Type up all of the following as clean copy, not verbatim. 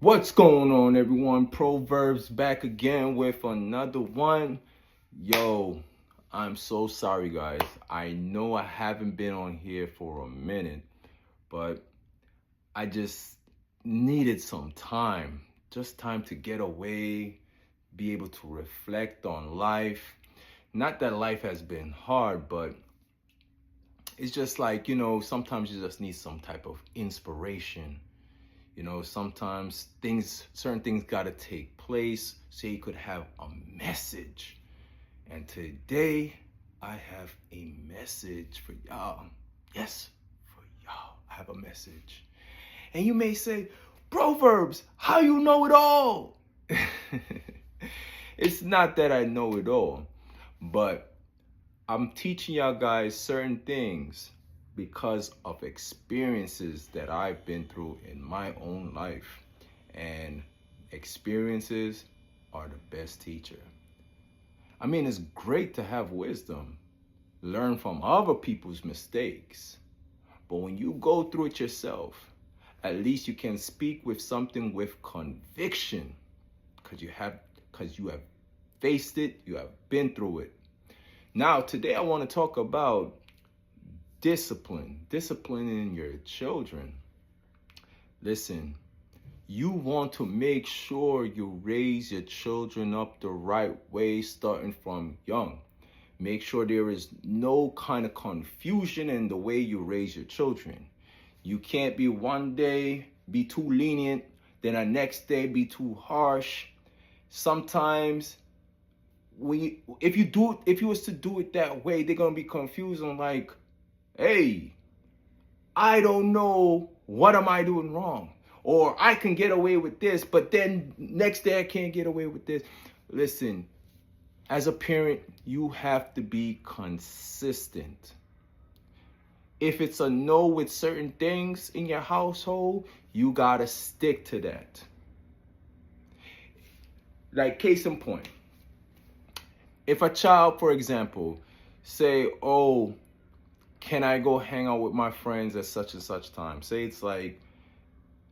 What's going on, everyone? Pro-Verbs back again with another one. Yo, I'm so sorry, guys. I know I haven't been on here for a minute, but I just needed some time. Just time to get away, be able to reflect on life. Not that life has been hard, but it's just like, sometimes you just need some type of inspiration. Sometimes certain things got to take place so you could have a message. And today, I have a message for y'all. Yes, for y'all, I have a message. And you may say, Proverbs, how you know it all? It's not that I know it all, but I'm teaching y'all guys certain things because of experiences that I've been through in my own life. And experiences are the best teacher. I mean, it's great to have wisdom, learn from other people's mistakes. But when you go through it yourself, at least you can speak with something with conviction because you have faced it, you have been through it. Now, today I want to talk about disciplining your children. Listen, you want to make sure you raise your children up the right way starting from young. Make sure there is no kind of confusion in the way you raise your children. You can't be one day be too lenient, then the next day be too harsh. Sometimes if you was to do it that way, they're gonna be confused and like, hey, I don't know, what am I doing wrong? Or I can get away with this, but then next day I can't get away with this. Listen, as a parent, you have to be consistent. If it's a no with certain things in your household, you gotta stick to that. Like case in point, if a child, for example, say, oh, can I go hang out with my friends at such and such time? Say it's like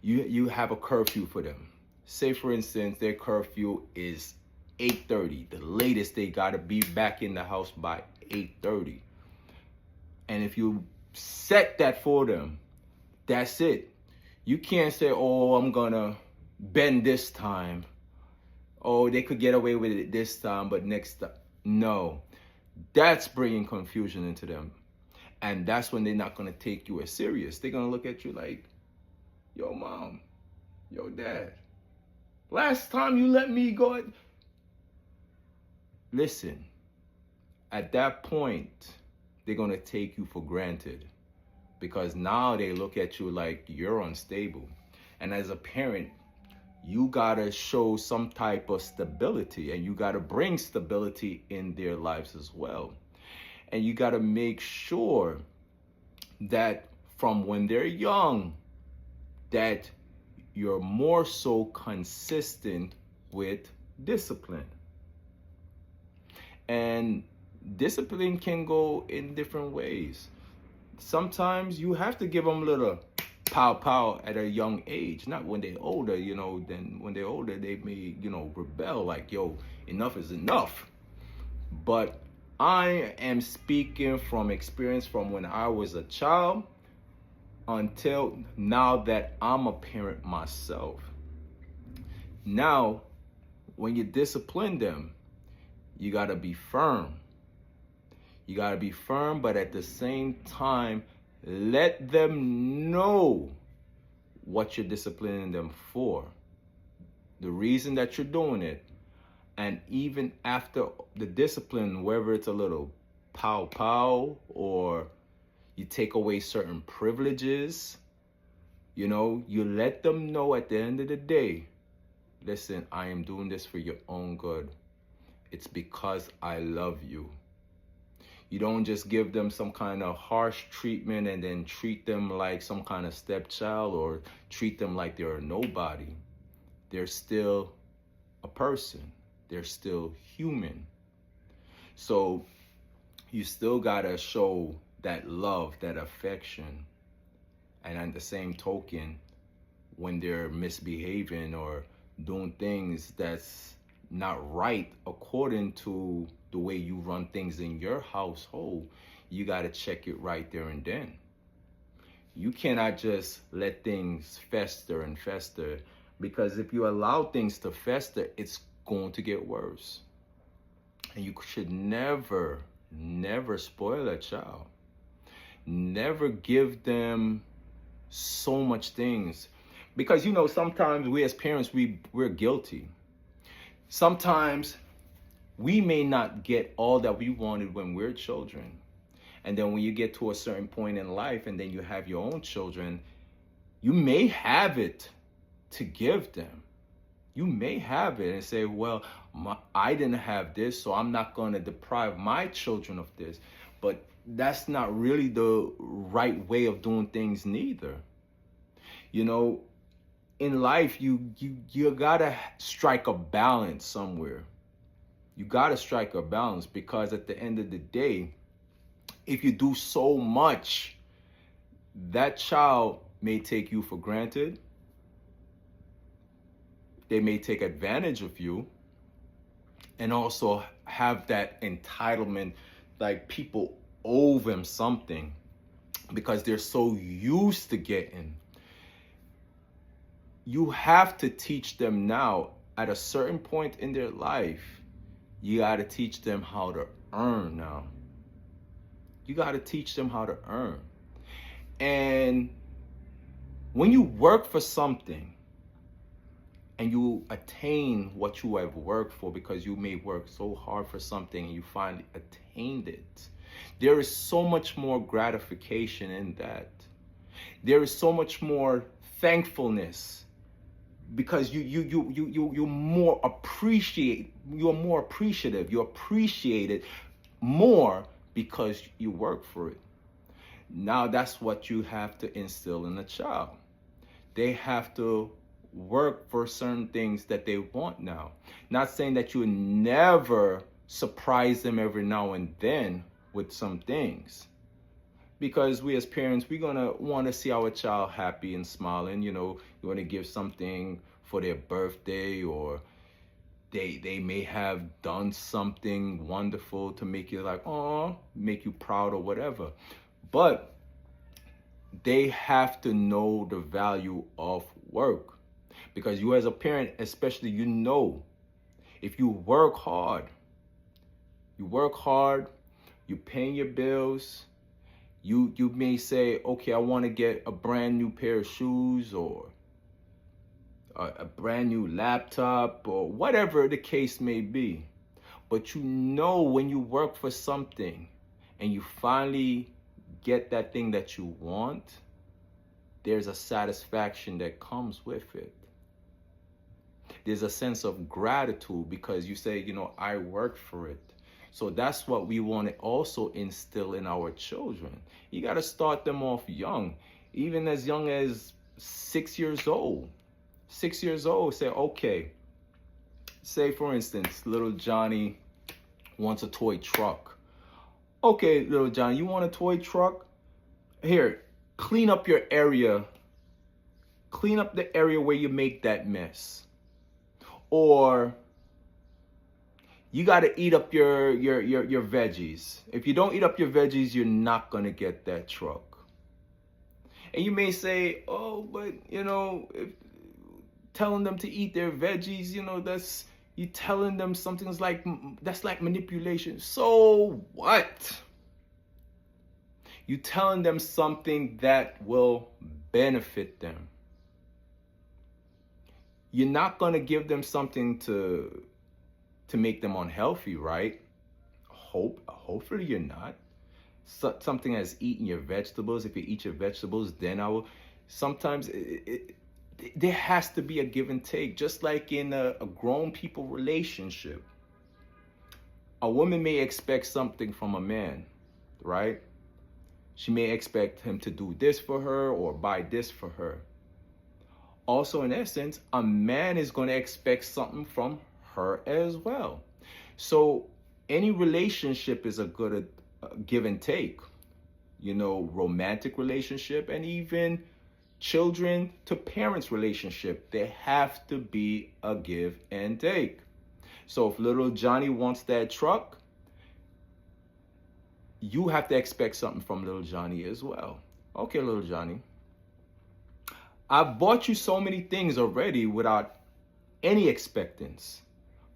you have a curfew for them. Say for instance, their curfew is 8:30. The latest they gotta be back in the house by 8:30. And if you set that for them, that's it. You can't say, oh, I'm gonna bend this time. Oh, they could get away with it this time, but next time. No, that's bringing confusion into them. And that's when they're not going to take you as serious. They're going to look at you like, yo, mom, yo, dad, last time you let me go. Listen, at that point, they're going to take you for granted because now they look at you like you're unstable. And as a parent, you got to show some type of stability and you got to bring stability in their lives as well. And you got to make sure that from when they're young, that you're more so consistent with discipline. And discipline can go in different ways. Sometimes you have to give them a little pow pow at a young age, not when they're older, then when they're older, they may, rebel like, yo, enough is enough. But I am speaking from experience from when I was a child until now that I'm a parent myself. Now, when you discipline them, you got to be firm. You got to be firm, but at the same time, let them know what you're disciplining them for. The reason that you're doing it. And even after the discipline, whether it's a little pow pow or you take away certain privileges, you let them know at the end of the day, listen, I am doing this for your own good. It's because I love you. You don't just give them some kind of harsh treatment and then treat them like some kind of stepchild or treat them like they're a nobody. They're still a person. They're still human. So you still gotta show that love, that affection. And at the same token, when they're misbehaving or doing things that's not right according to the way you run things in your household, you got to check it right there and then. You cannot just let things fester and fester, because if you allow things to fester, it's going to get worse. And you should never, never spoil a child. Never give them so much things, because sometimes we as parents, we're guilty. Sometimes we may not get all that we wanted when we're children, and then when you get to a certain point in life and then you have your own children, you may have it to give them. You may have it and say, well, I didn't have this, so I'm not going to deprive my children of this. But that's not really the right way of doing things neither. In life, you gotta strike a balance somewhere. You gotta strike a balance, because at the end of the day, if you do so much, that child may take you for granted. They may take advantage of you, and also have that entitlement, like people owe them something because they're so used to getting. You have to teach them now, at a certain point in their life, you got to teach them how to earn now. You got to teach them how to earn. And when you work for something and you attain what you have worked for, because you may work so hard for something and you finally attained it, there is so much more gratification in that. There is so much more thankfulness, because you're more appreciative. You appreciate it more because you work for it. Now that's what you have to instill in a child. They have to work for certain things that they want now. Not saying that you never surprise them every now and then with some things, because we as parents, we're gonna want to see our child happy and smiling. You want to give something for their birthday, or they may have done something wonderful to make you like, oh, make you proud or whatever. But they have to know the value of work, because you as a parent, especially, if you work hard, you're paying your bills. You may say, okay, I want to get a brand new pair of shoes, or a brand new laptop, or whatever the case may be. But when you work for something and you finally get that thing that you want, there's a satisfaction that comes with it. There's a sense of gratitude, because you say, I worked for it. So that's what we want to also instill in our children. You got to start them off young, even as young as 6 years old. 6 years old, say, okay, say for instance, little Johnny wants a toy truck. Okay, little Johnny, you want a toy truck? Here, clean up your area. Clean up the area where you make that mess. Or you got to eat up your veggies. If you don't eat up your veggies, you're not going to get that truck. And you may say, oh, but, if telling them to eat their veggies, that's, you telling them something's like, that's like manipulation. So what? You telling them something that will benefit them. You're not going to give them something to make them unhealthy, right? Hopefully you're not. Something as eating your vegetables. If you eat your vegetables, then sometimes there has to be a give and take, just like in a grown people relationship. A woman may expect something from a man, right? She may expect him to do this for her or buy this for her. Also, in essence, a man is going to expect something from her as well. So any relationship is a good give and take, romantic relationship, and even, children to parents relationship. There have to be a give and take. So if little Johnny wants that truck, you have to expect something from little Johnny as well. Okay, little Johnny, I've bought you so many things already without any expectance.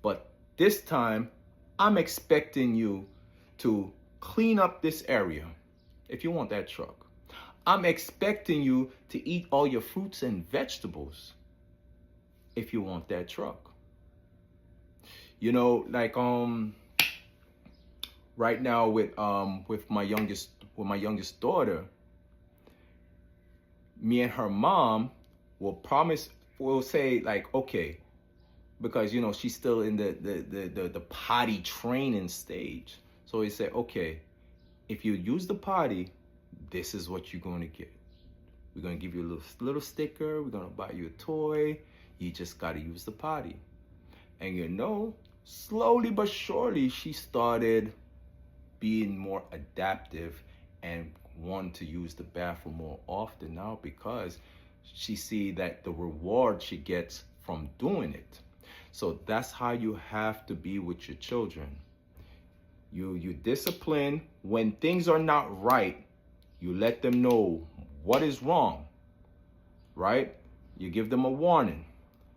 But this time, I'm expecting you to clean up this area if you want that truck. I'm expecting you to eat all your fruits and vegetables if you want that truck. You know, like right now with my youngest daughter, me and her mom will say like, okay, because you know she's still in the potty training stage. So we say, okay, if you use the potty, this is what you're going to get. We're going to give you a little sticker. We're going to buy you a toy. You just got to use the potty. And you know, slowly but surely, she started being more adaptive and want to use the bathroom more often now because she see that the reward she gets from doing it. So that's how you have to be with your children. You discipline when things are not right. You let them know what is wrong, right? You give them a warning.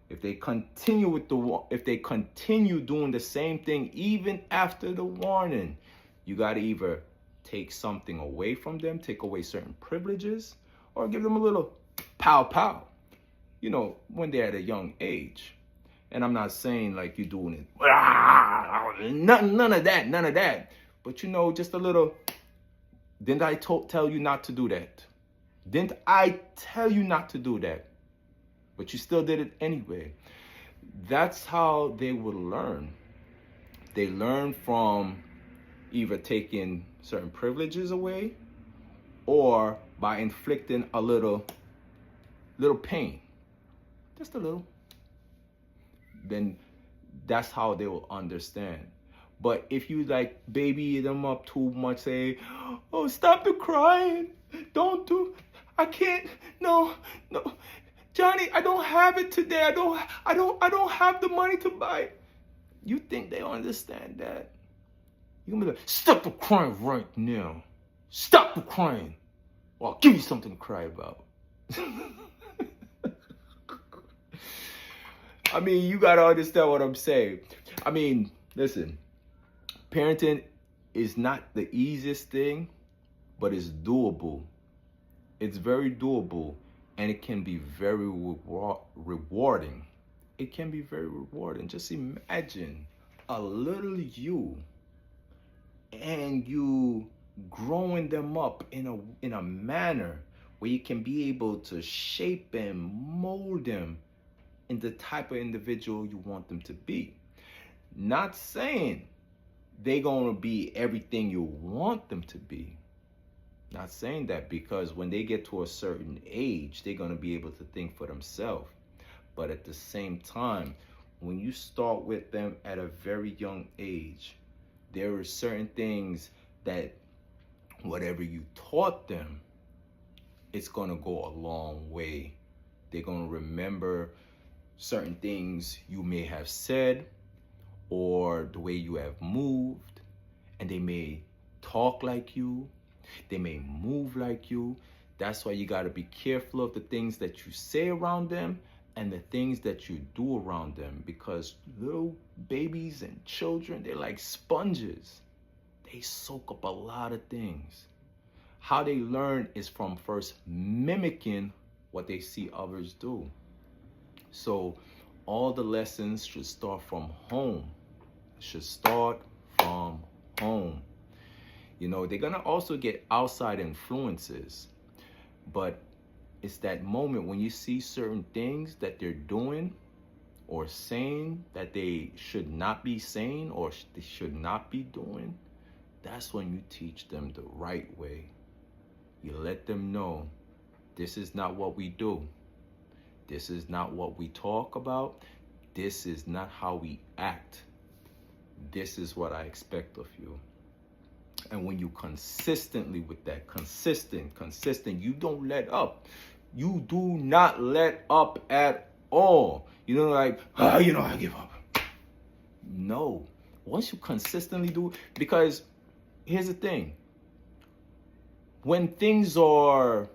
If they continue doing the same thing even after the warning, you got to either take something away from them, take away certain privileges, or give them a little pow pow, you know, when they're at a young age. And I'm not saying like you're doing it, none of that. But you know, just a little, didn't I tell you not to do that? Didn't I tell you not to do that? But you still did it anyway. That's how they will learn. They learn from either taking certain privileges away or by inflicting a little pain. Just a little. Then that's how they will understand. But if you like baby them up too much, say, oh, stop the crying. I can't, no. Johnny, I don't have it today. I don't have the money to buy it. You think they understand that? You're gonna be like, stop the crying right now. Stop the crying. Or I'll give you something to cry about. I mean, you gotta understand what I'm saying. I mean, listen, parenting is not the easiest thing, but it's doable. It's very doable, and it can be very rewarding. It can be very rewarding. Just imagine a little you and you growing them up in a manner where you can be able to shape and mold them in the type of individual you want them to be. Not saying they're gonna be everything you want them to be. Not saying that, because when they get to a certain age, they're gonna be able to think for themselves. But at the same time, when you start with them at a very young age, there are certain things that whatever you taught them, it's gonna go a long way. They're gonna remember certain things you may have said or the way you have moved, and they may talk like you, they may move like you. That's why you got to be careful of the things that you say around them and the things that you do around them, because little babies and children, they're like sponges. They soak up a lot of things. How they learn is from first mimicking what they see others do. So all the lessons should start from home. Should start from home. You know, they're gonna also get outside influences, but it's that moment when you see certain things that they're doing or saying that they should not be saying or they should not be doing. That's when you teach them the right way. You let them know, this is not what we do. This is not what we talk about. This is not how we act. This is what I expect of you. And when you consistently with that, consistent, you don't let up. You do not let up at all. You know, like, I give up. No. Once you consistently do, because here's the thing. When things are,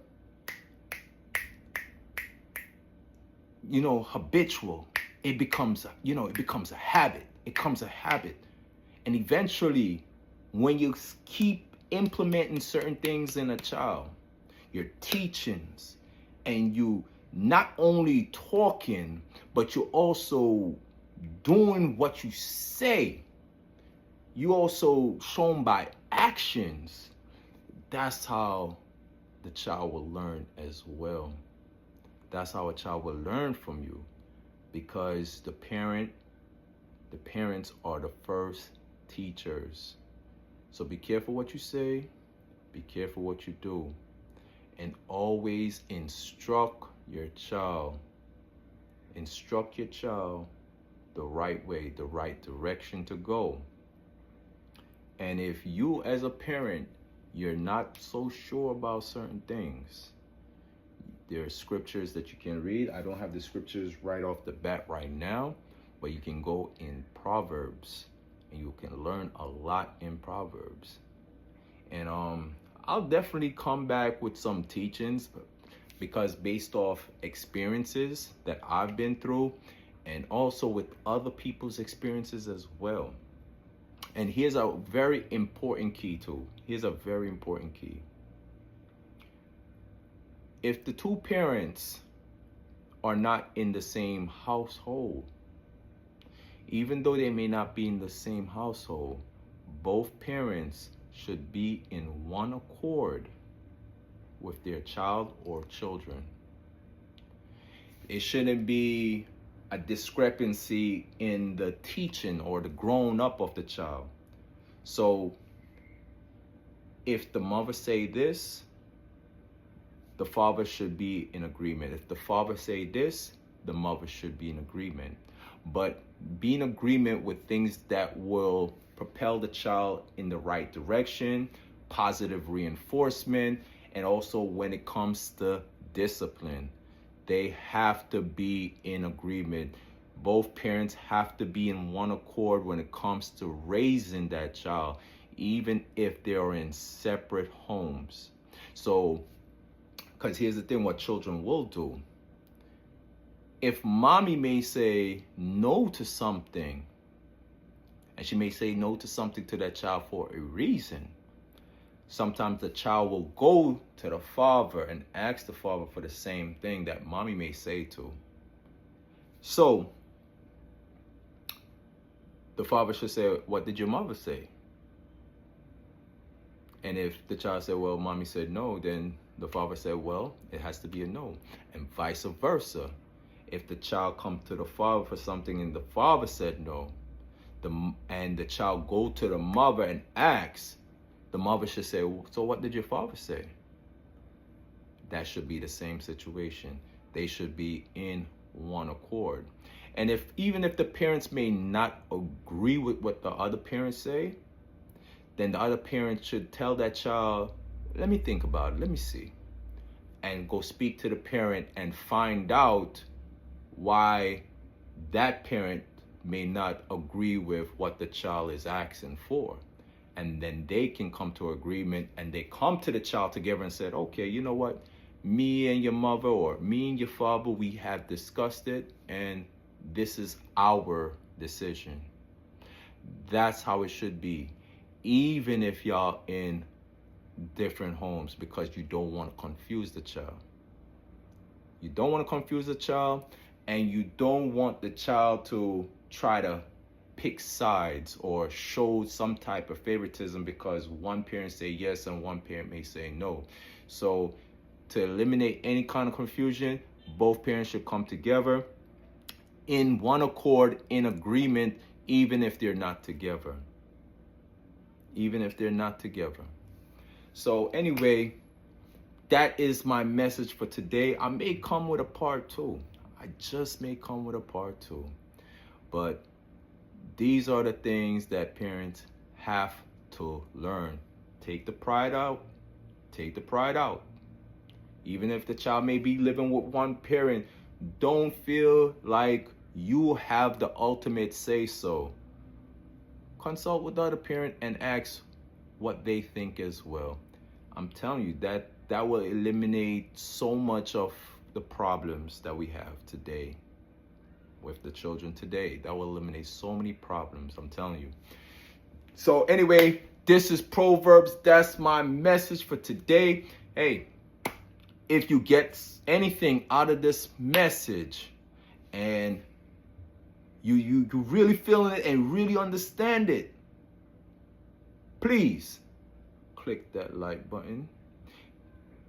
habitual, it becomes a habit. It becomes a habit. And eventually, when you keep implementing certain things in a child, your teachings, and you not only talking, but you're also doing what you say, you also shown by actions, that's how the child will learn as well. That's how a child will learn from you, because the parents are the first teachers. So be careful what you say, be careful what you do, and always instruct your child. Instruct your child the right way, the right direction to go. And if you as a parent, you're not so sure about certain things, there are scriptures that you can read. I don't have the scriptures right off the bat right now, but you can go in Proverbs and you can learn a lot in Proverbs. And I'll definitely come back with some teachings, because based off experiences that I've been through, and also with other people's experiences as well. And here's a very important key too. Here's a very important key. If the two parents are not in the same household, even though they may not be in the same household, both parents should be in one accord with their child or children. It shouldn't be a discrepancy in the teaching or the growing up of the child. So if the mother say this, the father should be in agreement. If the father say this, the mother should be in agreement. But be in agreement with things that will propel the child in the right direction, positive reinforcement, and also when it comes to discipline. They have to be in agreement. Both parents have to be in one accord when it comes to raising that child, even if they are in separate homes. So, because here's the thing, what children will do. If mommy may say no to something, and she may say no to something to that child for a reason, sometimes the child will go to the father and ask the father for the same thing that mommy may say to. So the father should say, what did your mother say? And if the child said, well, mommy said no, then the father said, well, it has to be a no. And vice versa. If the child come to the father for something and the father said no, and the child go to the mother and ask, the mother should say, so what did your father say? That should be the same situation. They should be in one accord. And even if the parents may not agree with what the other parents say, then the other parent should tell that child, let me think about it, let me see. And go speak to the parent and find out why that parent may not agree with what the child is asking for. And then they can come to agreement, and they come to the child together and said, okay, you know what? Me and your mother, or me and your father, we have discussed it, and this is our decision. That's how it should be, even if y'all in different homes, because you don't want to confuse the child. You don't want to confuse the child, and you don't want the child to try to pick sides or show some type of favoritism because one parent say yes and one parent may say no. So to eliminate any kind of confusion, both parents should come together in one accord, in agreement, even if they're not together. Even if they're not together. So anyway, that is my message for today. I may come with a part 2. I just may come with a part 2. But these are the things that parents have to learn. Take the pride out. Take the pride out. Even if the child may be living with one parent, don't feel like you have the ultimate say so. Consult with the other parent and ask what they think as well. I'm telling you that will eliminate so much of the problems that we have today with the children today. That will eliminate so many problems, I'm telling you. So anyway, this is Pro-Verbs. That's my message for today. Hey, if you get anything out of this message and you really feeling it and really understand it, please click that like button.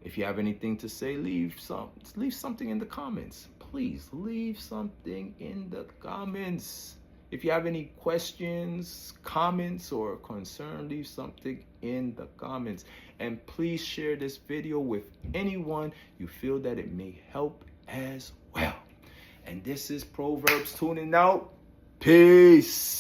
If you have anything to say, leave something in the comments. Please leave something in the comments. If you have any questions, comments, or concern, leave something in the comments. And please share this video with anyone you feel that it may help as well. And this is Pro-Verbs tuning out. Peace.